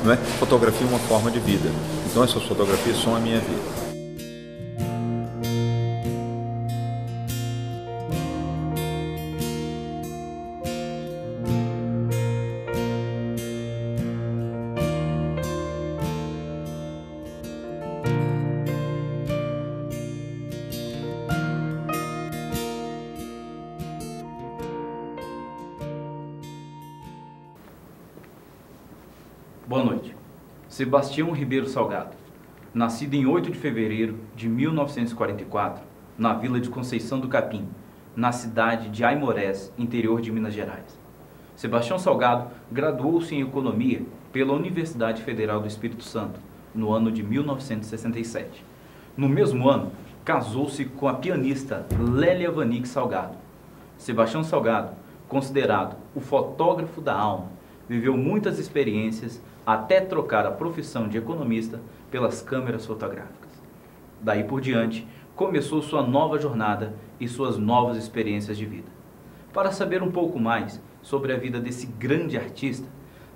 não é? Fotografia é uma forma de vida. Então essas fotografias são a minha vida. Boa noite. Sebastião Ribeiro Salgado, nascido em 8 de fevereiro de 1944, na vila de Conceição do Capim, na cidade de Aimorés, interior de Minas Gerais. Sebastião Salgado graduou-se em Economia pela Universidade Federal do Espírito Santo, no ano de 1967. No mesmo ano, casou-se com a pianista Lélia Vanik Salgado. Sebastião Salgado, considerado o fotógrafo da alma, viveu muitas experiências até trocar a profissão de economista pelas câmeras fotográficas. Daí por diante, começou sua nova jornada e suas novas experiências de vida. Para saber um pouco mais sobre a vida desse grande artista,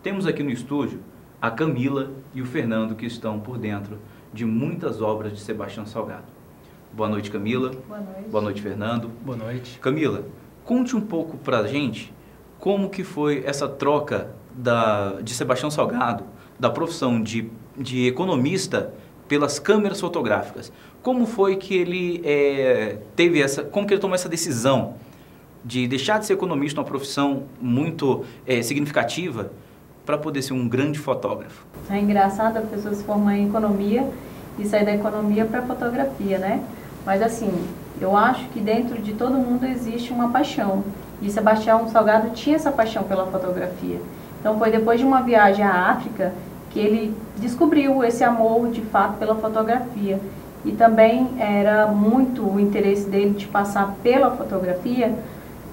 temos aqui no estúdio a Camila e o Fernando, que estão por dentro de muitas obras de Sebastião Salgado. Boa noite, Camila. Boa noite. Boa noite, Fernando. Boa noite. Camila, conte um pouco pra gente como que foi essa troca de Sebastião Salgado, da profissão de economista pelas câmeras fotográficas. Como foi que ele como que ele tomou essa decisão de deixar de ser economista, uma profissão muito significativa, para poder ser um grande fotógrafo? É engraçado a pessoa se formar em economia e sair da economia para fotografia, né? Mas assim, eu acho que dentro de todo mundo existe uma paixão. E Sebastião Salgado tinha essa paixão pela fotografia. Então foi depois de uma viagem à África que ele descobriu esse amor de fato pela fotografia. E também era muito o interesse dele de passar pela fotografia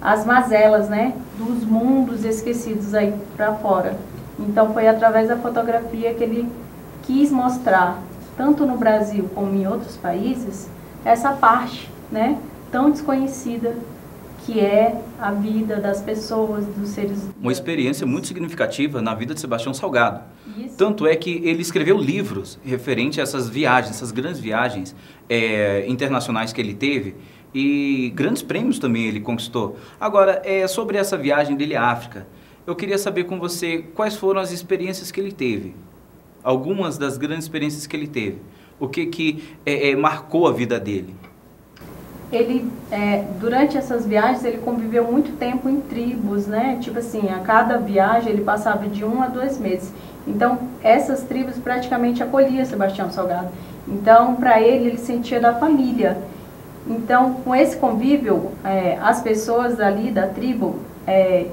as mazelas, né, dos mundos esquecidos aí para fora. Então foi através da fotografia que ele quis mostrar, tanto no Brasil como em outros países, essa parte, né, tão desconhecida que é a vida das pessoas, dos seres... Uma experiência muito significativa na vida de Sebastião Salgado. Isso. Tanto é que ele escreveu livros referente a essas viagens, essas grandes viagens internacionais que ele teve, e grandes prêmios também ele conquistou. Agora, sobre essa viagem dele à África, eu queria saber com você quais foram as experiências que ele teve. Algumas das grandes experiências que ele teve. O que marcou a vida dele? Ele, durante essas viagens, ele conviveu muito tempo em tribos, né? Tipo assim, a cada viagem ele passava de 1 a 2 meses. Então, essas tribos praticamente acolhiam Sebastião Salgado. Então, para ele sentia da família. Então, com esse convívio, as pessoas ali da tribo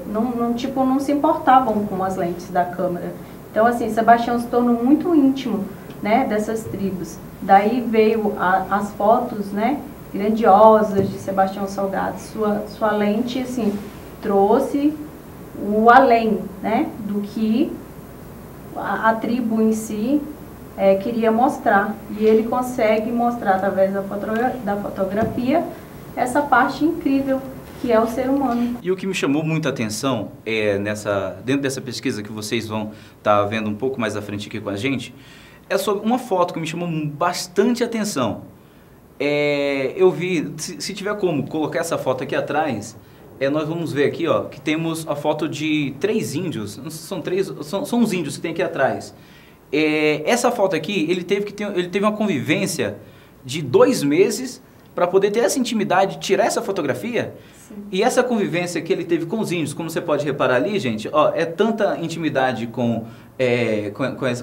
não se importavam com as lentes da câmera. Então, assim, Sebastião se tornou muito íntimo, né, dessas tribos. Daí veio as fotos, né, grandiosas de Sebastião Salgado. Sua lente, assim, trouxe o além, né, do que a tribo em si queria mostrar. E ele consegue mostrar através da fotografia essa parte incrível que é o ser humano. E o que me chamou muita atenção dentro dessa pesquisa que vocês vão estar vendo um pouco mais à frente aqui com a gente, é sobre uma foto que me chamou bastante atenção. Eu vi, se tiver como colocar essa foto aqui atrás, nós vamos ver aqui, ó, que temos a foto de 3 índios, são os índios que tem aqui atrás. Essa foto aqui, ele teve uma convivência de 2 meses para poder ter essa intimidade, tirar essa fotografia. Sim. E essa convivência que ele teve com os índios, como você pode reparar ali, gente, ó, é tanta intimidade com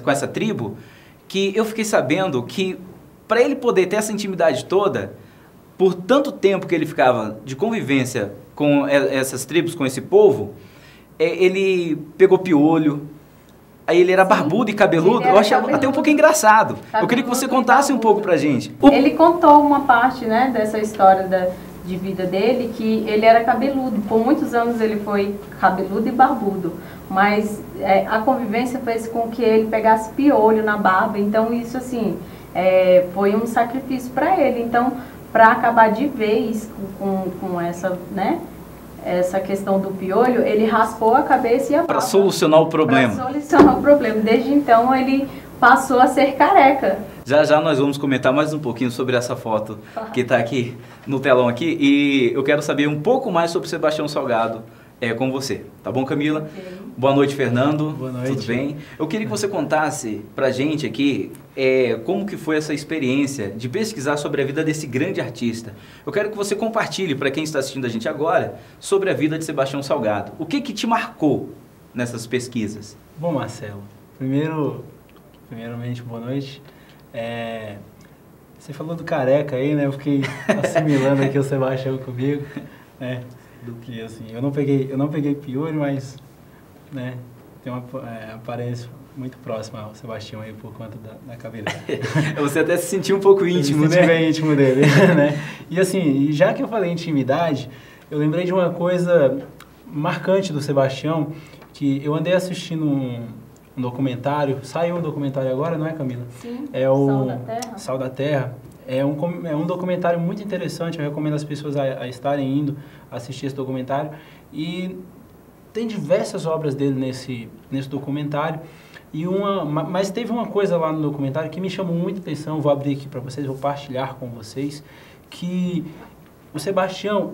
essa tribo, que eu fiquei sabendo que para ele poder ter essa intimidade toda, por tanto tempo que ele ficava de convivência com essas tribos, com esse povo, ele pegou piolho, aí ele era barbudo e cabeludo, eu achava até um pouco engraçado. Eu queria que você contasse um pouco pra gente. Ele contou uma parte, né, dessa história de vida dele, que ele era cabeludo. Por muitos anos ele foi cabeludo e barbudo, mas a convivência fez com que ele pegasse piolho na barba. Então isso, assim, foi um sacrifício para ele. Então, para acabar de vez com essa, né, essa questão do piolho, ele raspou a cabeça e a Para barba. solucionar o problema. Para solucionar o problema. Desde então, ele passou a ser careca. Já já nós vamos comentar mais um pouquinho sobre essa foto que está aqui no telão aqui. E eu quero saber um pouco mais sobre Sebastião Salgado com você. Tá bom, Camila? Okay. Boa noite, Fernando. Boa noite. Tudo bem? Eu queria que você contasse pra gente aqui como que foi essa experiência de pesquisar sobre a vida desse grande artista. Eu quero que você compartilhe para quem está assistindo a gente agora sobre a vida de Sebastião Salgado. O que te marcou nessas pesquisas? Bom, Marcelo, primeiramente, boa noite. Você falou do careca aí, né? Eu fiquei assimilando aqui o Sebastião comigo, né? Do que, assim, eu não peguei piolho, mas, né, tem uma aparência muito próxima ao Sebastião aí por conta da cabeça. Você até se sentiu um pouco íntimo, né? Bem íntimo dele, né? E assim, já que eu falei intimidade, eu lembrei de uma coisa marcante do Sebastião, que eu andei assistindo um documentário, saiu um documentário agora, não é, Camila? Sim, é o Sal da Terra. Sal da Terra. É um documentário muito interessante, eu recomendo as pessoas a estarem indo assistir esse documentário. E tem diversas obras dele nesse documentário. Mas teve uma coisa lá no documentário que me chamou muita atenção, vou abrir aqui para vocês, vou partilhar com vocês, que o Sebastião,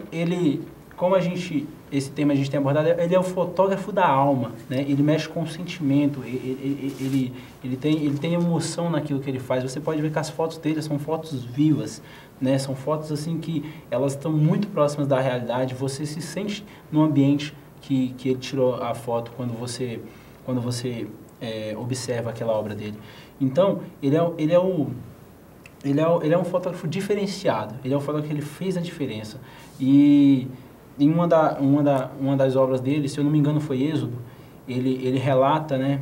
esse tema a gente tem abordado, ele é o fotógrafo da alma, né? Ele mexe com o sentimento, ele tem emoção naquilo que ele faz. Você pode ver que as fotos dele são fotos vivas, né? São fotos assim que elas estão muito próximas da realidade. Você se sente no ambiente que ele tirou a foto quando você observa aquela obra dele. Então, ele é um fotógrafo diferenciado. Ele é um fotógrafo que ele fez a diferença. E em uma das obras dele, se eu não me engano foi Êxodo, ele relata, né,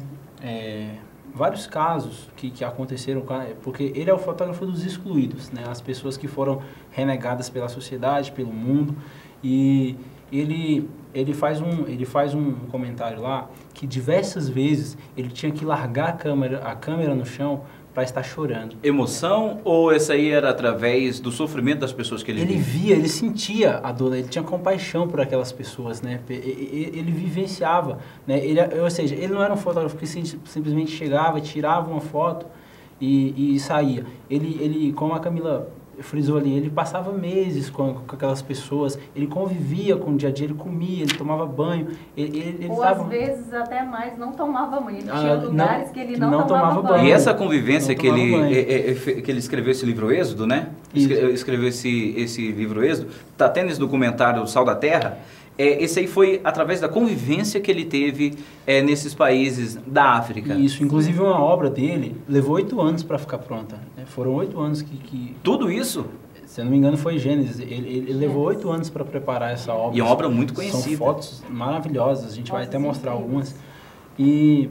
vários casos que aconteceram, porque ele é o fotógrafo dos excluídos, né, as pessoas que foram renegadas pela sociedade, pelo mundo, e ele faz um comentário lá que diversas vezes ele tinha que largar a câmera no chão para estar chorando. Emoção ou essa aí era através do sofrimento das pessoas que ele via? Ele via, ele sentia a dor, ele tinha compaixão por aquelas pessoas, né? Ele vivenciava, né? Ou seja, ele não era um fotógrafo que simplesmente chegava, tirava uma foto e saía. Ele, como a Camila frisou ali, ele passava meses com aquelas pessoas, ele convivia com o dia a dia, ele comia, ele tomava banho, Ou às vezes até mais não tomava banho, ele tinha lugares que ele não tomava banho. E essa convivência que ele escreveu esse livro Êxodo, né? Escreveu esse livro Êxodo, tá até nesse documentário Sal da Terra. Esse aí foi através da convivência que ele teve nesses países da África. Isso, inclusive uma obra dele levou 8 anos para ficar pronta. Né? Foram 8 anos que... Tudo isso? Se eu não me engano foi Gênesis. Ele levou 8 anos para preparar essa obra. E é uma obra muito conhecida. São fotos maravilhosas, a gente vai até mostrar algumas. E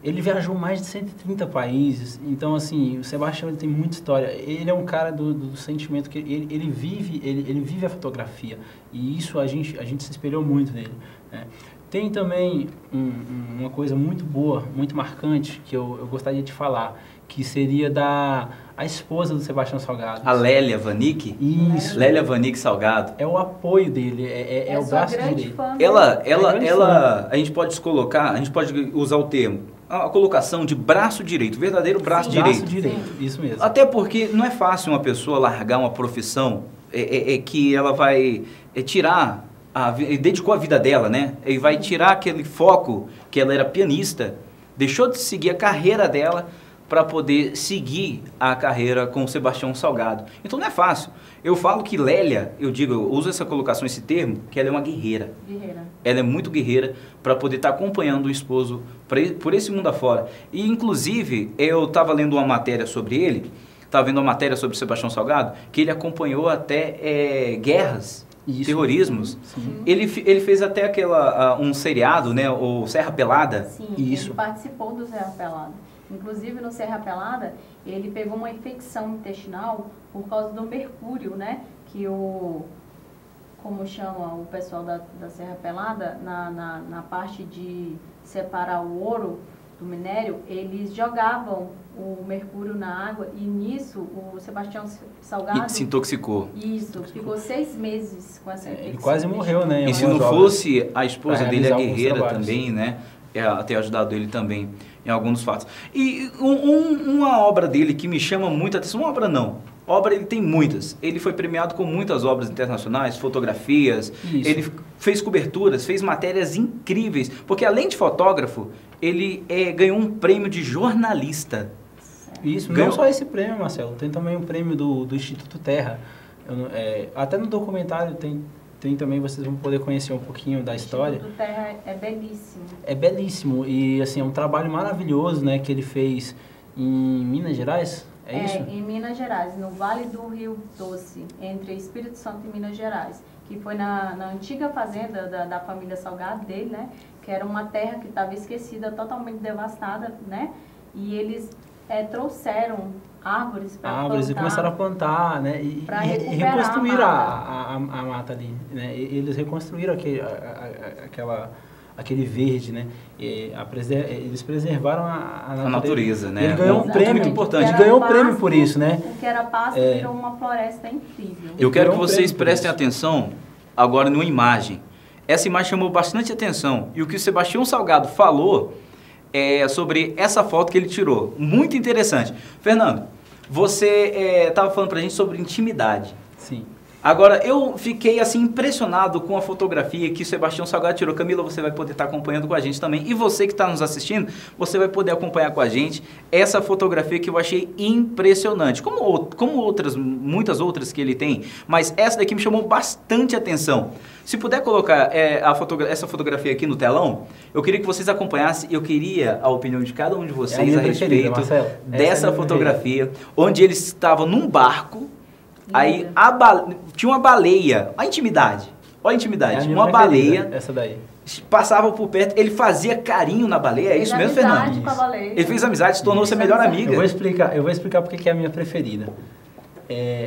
ele viajou mais de 130 países, então assim, o Sebastião ele tem muita história. Ele é um cara do sentimento que ele vive a fotografia, e isso a gente se espelhou muito nele, né? Tem também uma coisa muito boa, muito marcante, que eu gostaria de falar, que seria a esposa do Sebastião Salgado. A Lélia Vanik? Isso. Lélia Vanik Salgado. É o apoio dele, é o braço direito. A gente pode colocar, a gente pode usar o termo, a colocação de braço direito, verdadeiro braço direito. Braço direito, isso mesmo. Até porque não é fácil uma pessoa largar uma profissão que ela vai tirar, dedicou a vida dela, né? E vai tirar aquele foco que ela era pianista, deixou de seguir a carreira dela para poder seguir a carreira com o Sebastião Salgado. Então não é fácil. Eu falo que Lélia, eu uso essa colocação, esse termo, que ela é uma guerreira. Ela é muito guerreira para poder estar acompanhando o esposo por esse mundo afora. E, inclusive, eu estava lendo uma matéria sobre ele, estava vendo uma matéria sobre o Sebastião Salgado, que ele acompanhou até guerras, terrorismos. Ele fez até um seriado, né, o Serra Pelada. Sim, ele participou do Serra Pelada. Inclusive, no Serra Pelada, ele pegou uma infecção intestinal por causa do mercúrio, né? Que como chama o pessoal da Serra Pelada, na parte de separar o ouro do minério, eles jogavam o mercúrio na água e nisso o Sebastião Salgado... E se intoxicou. Isso, ficou 6 meses com essa infecção. Ele quase morreu, né? E se não fosse a esposa dele, a guerreira também, né? Ter ajudado ele também em alguns dos fatos. E uma obra dele que me chama muita atenção, uma obra não, obra ele tem muitas, ele foi premiado com muitas obras internacionais, fotografias, Isso. Ele fez coberturas, fez matérias incríveis, porque além de fotógrafo, ele ganhou um prêmio de jornalista. Isso, Ganhou. não só esse prêmio, Marcelo, tem também um prêmio do Instituto Terra. Até no documentário tem também, vocês vão poder conhecer um pouquinho da história. O Instituto Terra é belíssimo. É belíssimo e assim, é um trabalho maravilhoso, né, que ele fez em Minas Gerais, é isso? Em Minas Gerais, no Vale do Rio Doce, entre Espírito Santo e Minas Gerais, que foi na antiga fazenda da família Salgado dele, né, que era uma terra que estava esquecida, totalmente devastada, né, e eles trouxeram árvores para plantar. E começaram a plantar, né? E reconstruíram a mata ali, né? Eles reconstruíram aquele verde, né? Eles preservaram a natureza, né? Ele ganhou um prêmio muito importante. Ele ganhou um prêmio por isso, né? O que era pasto virou uma floresta incrível. Eu quero que vocês prestem atenção agora numa imagem. Essa imagem chamou bastante atenção. E o que o Sebastião Salgado falou sobre essa foto que ele tirou. Muito interessante. Fernando, você estava falando pra gente sobre intimidade. Sim. Agora, eu fiquei assim impressionado com a fotografia que o Sebastião Salgado tirou. Camila, você vai poder estar acompanhando com a gente também. E você que está nos assistindo, você vai poder acompanhar com a gente essa fotografia que eu achei impressionante. Como muitas outras que ele tem, mas essa daqui me chamou bastante atenção. Se puder colocar essa fotografia aqui no telão, eu queria que vocês acompanhassem. Eu queria a opinião de cada um de vocês a respeito dessa fotografia, onde eles estavam num barco. Aí tinha uma baleia, a intimidade, olha a intimidade, uma baleia, essa daí. Passava por perto, ele fazia carinho na baleia, é isso mesmo, Fernando? Com a baleia. Ele fez amizade, se tornou sua melhor amiga. Eu vou explicar porque que é a minha preferida.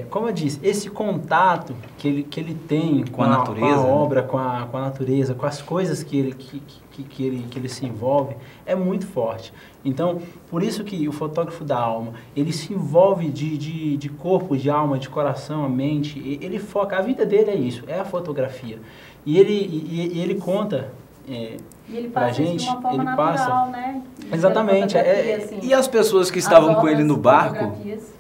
Como eu disse, esse contato que ele tem com a natureza, com a obra, com a natureza, com as coisas que ele se envolve, é muito forte. Então, por isso que o fotógrafo da alma, ele se envolve de corpo, de alma, de coração, a mente, ele foca, a vida dele é isso, é a fotografia. E ele conta... E ele pra passa gente, isso de uma forma ele natural, passa. né? Exatamente. Assim, e as pessoas que estavam com ele no barco?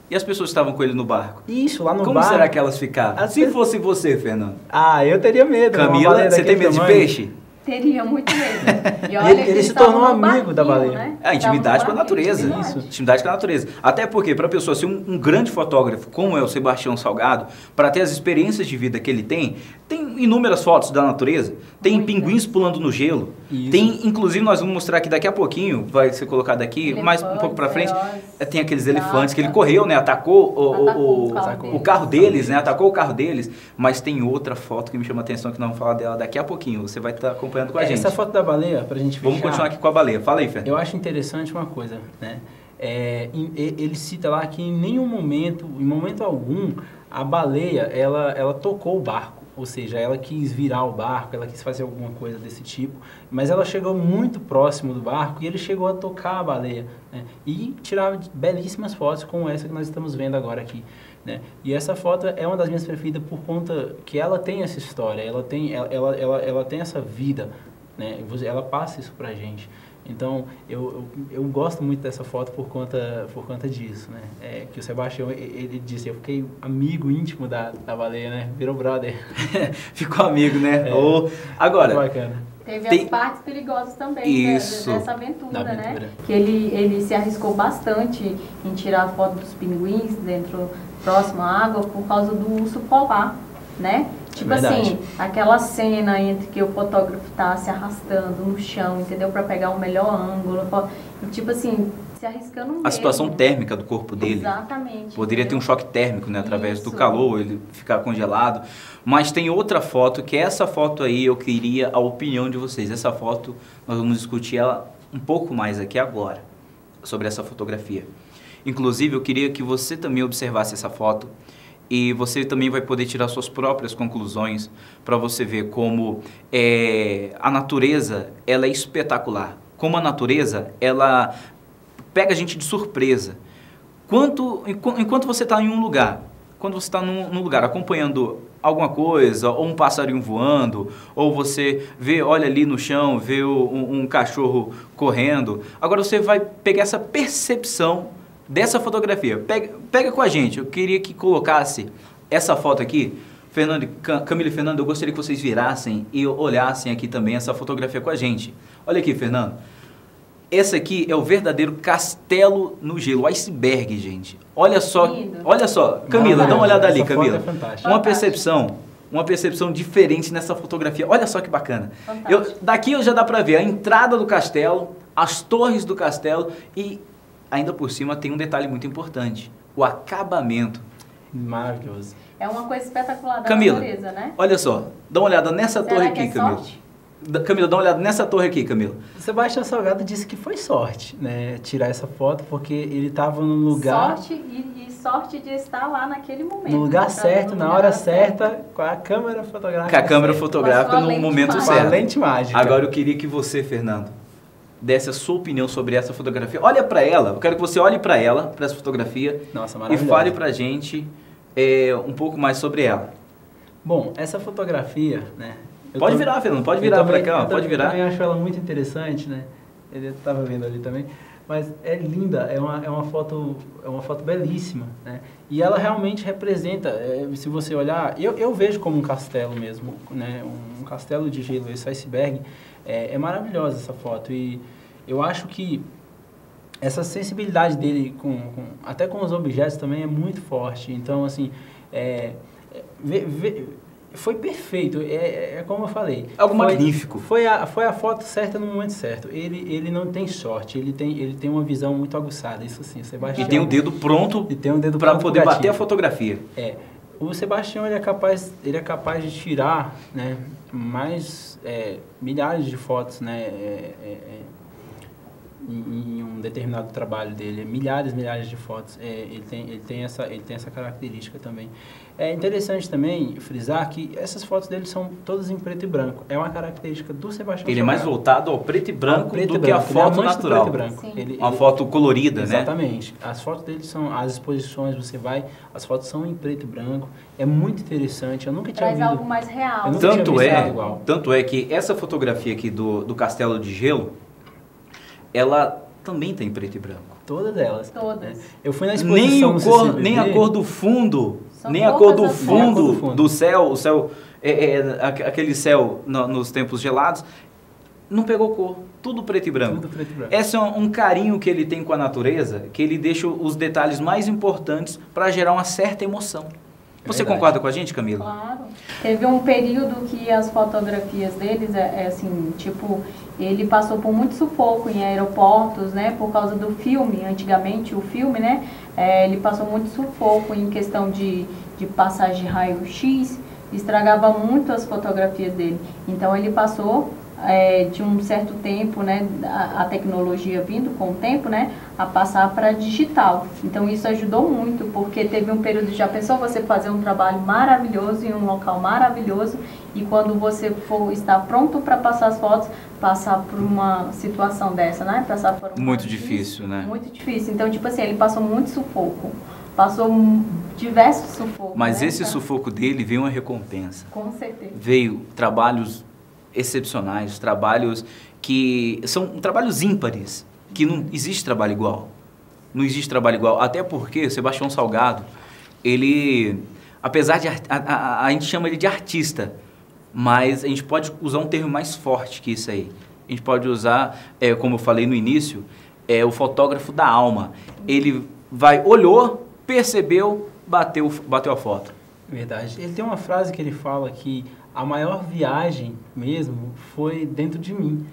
E as pessoas que estavam com ele no barco? Isso, lá no barco. Como será que elas ficaram? Se fosse você, Fernando? Eu teria medo. Camila, você tem medo de peixe? Teria muito medo. E olha ele se tornou um amigo da baleia. Né? A intimidade com a natureza. Isso. Intimidade com a natureza. Até porque, para a pessoa ser um grande fotógrafo, como é o Sebastião Salgado, para ter as experiências de vida que ele tem inúmeras fotos da natureza, tem pinguins pulando no gelo, tem, inclusive, nós vamos mostrar aqui daqui a pouquinho, vai ser colocado aqui, mais um pouco para frente, tem aqueles elefantes que ele correu, né, atacou o carro deles, né, atacou o carro deles, mas tem outra foto que me chama a atenção, que nós vamos falar dela daqui a pouquinho, você vai estar acompanhando com a gente. Essa foto da baleia, pra gente fechar... Vamos continuar aqui com a baleia, fala aí, Fernando. Eu acho interessante uma coisa, né, ele cita lá que em momento algum, a baleia, ela tocou o barco. Ou seja, ela quis virar o barco, ela quis fazer alguma coisa desse tipo, mas ela chegou muito próximo do barco e ele chegou a tocar a baleia, né? E tirar belíssimas fotos como essa que nós estamos vendo agora aqui, né? E essa foto é uma das minhas preferidas por conta que ela tem essa história, ela tem essa vida, né? Ela passa isso pra gente. Então, eu gosto muito dessa foto por conta disso, né? Que o Sebastião, ele disse, eu fiquei amigo íntimo da baleia, né? Virou brother. Ficou amigo, né? Agora, bacana. Teve as partes perigosas também dessa aventura, né? Que ele se arriscou bastante em tirar a foto dos pinguins próximo à água por causa do urso polar, né? Tipo assim, aquela cena entre que o fotógrafo tá se arrastando no chão, entendeu? Para pegar o melhor ângulo. Tipo assim, se arriscando mesmo. A situação térmica do corpo dele. Exatamente. Poderia ter um choque térmico, né? Através do calor, ele ficar congelado. Mas tem outra foto, que essa foto aí eu queria a opinião de vocês. Essa foto, nós vamos discutir ela um pouco mais aqui agora, sobre essa fotografia. Inclusive, eu queria que você também observasse essa foto. E você também vai poder tirar suas próprias conclusões para você ver como a natureza ela é espetacular. Como a natureza, ela pega a gente de surpresa. Enquanto você está em um lugar, quando você está num lugar acompanhando alguma coisa, ou um passarinho voando, ou você olha ali no chão, vê um cachorro correndo, agora você vai pegar essa percepção dessa fotografia. Pega com a gente, eu queria que colocasse essa foto aqui. Camila e Fernando, eu gostaria que vocês virassem e olhassem aqui também essa fotografia com a gente. Olha aqui, Fernando. Esse aqui é o verdadeiro castelo no gelo, o iceberg, gente. Olha só, Camila, dá uma olhada ali, Camila. Uma percepção diferente nessa fotografia. Olha só que bacana. Daqui já dá para ver a entrada do castelo, as torres do castelo e ainda por cima tem um detalhe muito importante, o acabamento. Maravilhoso. É uma coisa espetacular da Camila, natureza, né? olha só, dá uma olhada nessa torre aqui, Camila. Camila, dá uma olhada nessa torre aqui, Camila. O Sebastião Salgado disse que foi sorte, né, tirar essa foto, porque ele estava num lugar... Sorte e sorte de estar lá naquele momento. No lugar certo, na hora certa, com a câmera fotográfica. Com a câmera fotográfica no momento certo. Com a lente mágica. Agora eu queria que você, Fernando, desse a sua opinião sobre essa fotografia. Olha para ela, eu quero que você olhe para ela, para essa fotografia. Nossa, e fale pra gente um pouco mais sobre ela. Bom, essa fotografia, né? Pode virar, Fernando, pode virar para cá, pode virar. Eu também acho ela muito interessante, né? Ele estava vendo ali também. Mas é linda, é uma foto belíssima, né? E ela realmente representa, se você olhar, eu vejo como um castelo mesmo, né? Um castelo de gelo, esse iceberg, é maravilhosa essa foto. E eu acho que essa sensibilidade dele até com os objetos também é muito forte. Então, assim, foi perfeito, como eu falei. Algo magnífico. Foi a foto certa no momento certo. Ele não tem sorte, ele tem uma visão muito aguçada, isso assim, o Sebastião... E tem o dedo pronto para poder bater a fotografia. O Sebastião ele é capaz de tirar, né, mais milhares de fotos, né, em um determinado trabalho dele, milhares de fotos. Ele tem essa característica também. É interessante também frisar que essas fotos dele são todas em preto e branco. É uma característica do Sebastião Ele é mais voltado ao preto e branco do que a foto natural. Uma foto colorida, exatamente. Né? As fotos dele as exposições, as fotos são em preto e branco. É muito interessante. Eu nunca tinha visto. Traz algo mais real. Tanto é que essa fotografia aqui do Castelo de Gelo, ela também tem preto e branco. Todas elas. Todas. Eu fui na exposição nem a cor do fundo, do céu, o céu, aquele céu nos tempos gelados, não pegou cor. Tudo preto e branco. Tudo preto e branco. Esse é um carinho que ele tem com a natureza, que ele deixa os detalhes mais importantes para gerar uma certa emoção. Você concorda com a gente, Camila? Claro. Teve um período que as fotografias deles, assim, tipo, ele passou por muito sufoco em aeroportos, né, por causa do filme, antigamente o filme, né, ele passou muito sufoco em questão de passagem de raio-x, estragava muito as fotografias dele. Então ele passou de um certo tempo, né, a tecnologia vindo com o tempo, né, a passar para digital. Então isso ajudou muito, porque teve um período, já pensou você fazer um trabalho maravilhoso em um local maravilhoso e quando você for estar pronto para passar as fotos, passar por uma situação dessa, né, passar por muito difícil, né? Muito difícil. Então, tipo assim, ele passou muito sufoco. Passou diversos sufocos. Mas esse sufoco dele veio uma recompensa. Com certeza. Veio trabalhos excepcionais, trabalhos que são trabalhos ímpares, que não existe trabalho igual. Não existe trabalho igual, até porque Sebastião Salgado, ele, apesar de a gente chama ele de artista, mas a gente pode usar um termo mais forte que isso aí. A gente pode usar, como eu falei no início, o fotógrafo da alma. Ele olhou, percebeu, bateu a foto. Verdade. Ele tem uma frase que ele fala que a maior viagem mesmo foi dentro de mim.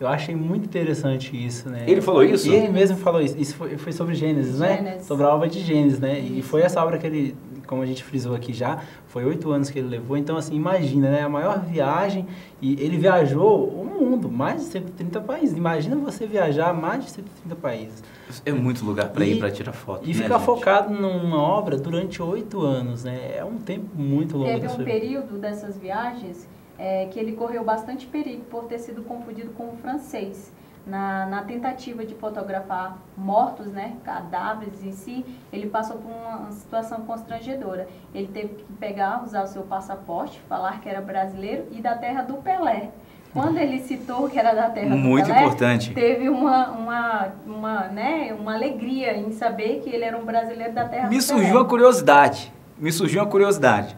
Eu achei muito interessante isso, né? Ele falou isso? Ele mesmo falou isso. Isso foi sobre Gênesis, né? Sobre a obra de Gênesis, né? E foi essa obra que ele, como a gente frisou aqui já, foi 8 anos que ele levou. Então, assim, imagina, né? A maior viagem, e ele viajou o mundo, mais de 130 países. Imagina você viajar mais de 130 países. É muito lugar para ir para tirar foto. E ficar focado numa obra durante 8 anos, né? É um tempo muito longo. Teve um período dessas viagens que ele correu bastante perigo por ter sido confundido com o francês. na tentativa de fotografar mortos, né, cadáveres em si, ele passou por uma situação constrangedora. Ele teve que usar o seu passaporte, falar que era brasileiro e da terra do Pelé. Quando ele citou que era da terra do Muito Pelé, importante. teve uma alegria em saber que ele era um brasileiro da terra do Pelé. Me surgiu uma curiosidade.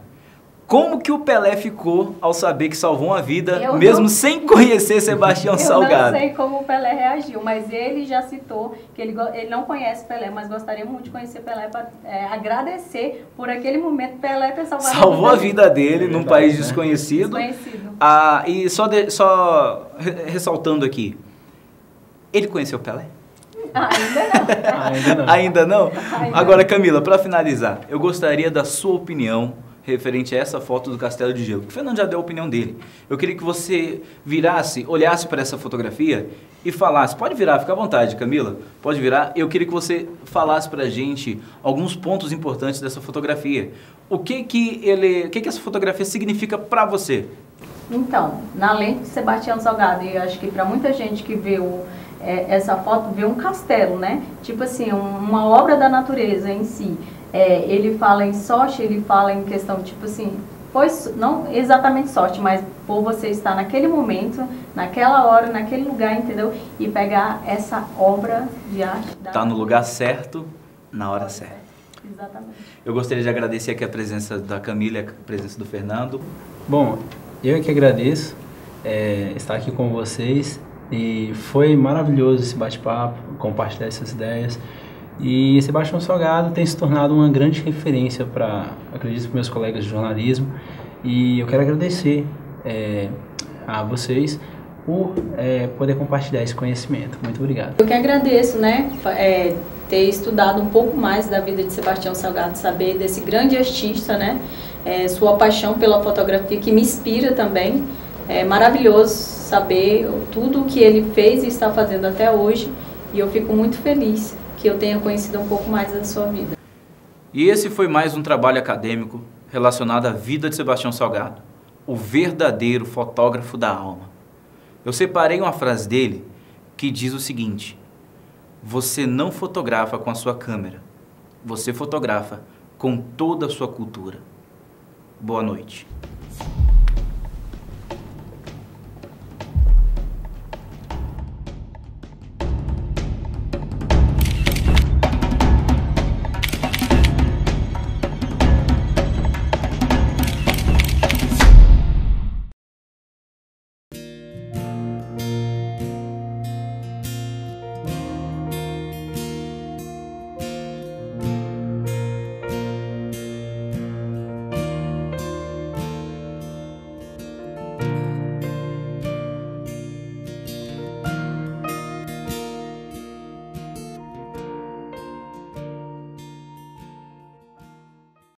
Como que o Pelé ficou ao saber que salvou uma vida, sem conhecer Sebastião Salgado? Eu não sei como o Pelé reagiu, mas ele já citou que ele não conhece Pelé, mas gostaria muito de conhecer Pelé para agradecer por aquele momento Pelé ter salvou a vida dele num país desconhecido. E só ressaltando aqui, ele conheceu Pelé? Ainda não. Ainda não? Agora, Camila, para finalizar, eu gostaria da sua opinião referente a essa foto do Castelo de Gelo. O Fernando já deu a opinião dele. Eu queria que você olhasse para essa fotografia e falasse. Pode virar, fica à vontade, Camila. Pode virar. Eu queria que você falasse para a gente alguns pontos importantes dessa fotografia. O que essa fotografia significa para você? Então, na lente de Sebastião Salgado, e eu acho que para muita gente que vê essa foto, vê um castelo, né? Tipo assim, uma obra da natureza em si. Ele fala em sorte, ele fala em questão, tipo assim, pois não exatamente sorte, mas por você estar naquele momento, naquela hora, naquele lugar, entendeu? E pegar essa obra de arte. Tá no lugar certo, na hora certa. Exatamente. Eu gostaria de agradecer aqui a presença da Camila e a presença do Fernando. Bom, eu é que agradeço estar aqui com vocês e foi maravilhoso esse bate-papo, compartilhar essas ideias. E Sebastião Salgado tem se tornado uma grande referência acredito, para meus colegas de jornalismo. E eu quero agradecer a vocês por poder compartilhar esse conhecimento. Muito obrigado. Eu que agradeço, né, ter estudado um pouco mais da vida de Sebastião Salgado, saber desse grande artista, né, sua paixão pela fotografia, que me inspira também. É maravilhoso saber tudo o que ele fez e está fazendo até hoje. E eu fico muito feliz que eu tenha conhecido um pouco mais da sua vida. E esse foi mais um trabalho acadêmico relacionado à vida de Sebastião Salgado, o verdadeiro fotógrafo da alma. Eu separei uma frase dele que diz o seguinte: você não fotografa com a sua câmera, você fotografa com toda a sua cultura. Boa noite.